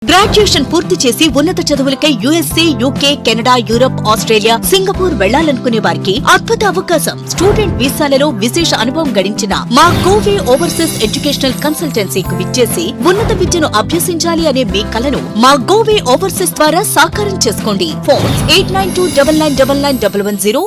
Graduation పూర్తి చేసి ఉన్నత చదువులకై USA, UK, Canada, Europe, Australia, Singapore వెళ్లాలనుకునే వారికి అద్భుత అవకాశం. స్టూడెంట్ వీసాలలో విశేష అనుభవం గడించిన మా గోవే ఓవర్సీస్ ఎడ్యుకేషనల్ కన్సల్టెన్సీకి విచ్చేసి ఉన్నత విద్యను అభ్యసించాలి అనే మీ కలను మా గోవే ఓవర్సీస్ ద్వారా సాకారం చేసుకోండి. ఫోన్ 8929999110.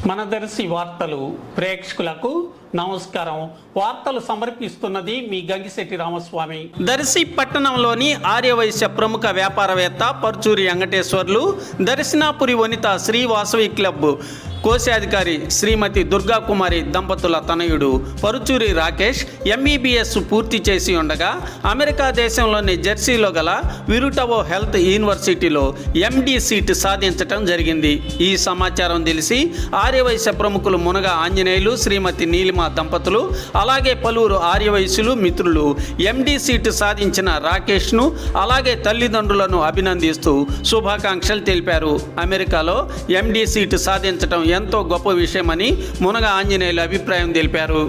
మన దర్శి వార్తలు ప్రేక్షకులకు నమస్కారం. వార్తలు సమర్పిస్తున్నది మీ గంగిశెట్టి రామస్వామి. దర్శి పట్టణంలోని ఆర్యవైశ్య ప్రముఖ వ్యాపారవేత్త పరుచూరి వెంకటేశ్వర్లు, దర్శనాపురి వనిత శ్రీ వాసవి క్లబ్ కోశాధికారి శ్రీమతి దుర్గా కుమారి దంపతుల తనయుడు పరుచూరి రాకేష్ ఎంబీబీఎస్ పూర్తి చేసి ఉండగా అమెరికా దేశంలోని జెర్సీలో గల విరుటవో హెల్త్ యూనివర్సిటీలో ఎండి సీట్ సాధించటం జరిగింది. ఈ సమాచారం తెలిసి ఆర్యవైశ్య ప్రముఖులు మునగ ఆంజనేయులు, శ్రీమతి నీలిమ దంపతులు, అలాగే పలువురు ఆర్యవైశ్యులు మిత్రులు ఎండి సీటు సాధించిన రాకేష్ను అలాగే తల్లిదండ్రులను అభినందిస్తూ శుభాకాంక్షలు తెలిపారు. అమెరికాలో ఎండి సీటు సాధించటం ఎంతో గొప్ప విషయమని మునగ ఆంజనేయులు అభిప్రాయం తెలిపారు.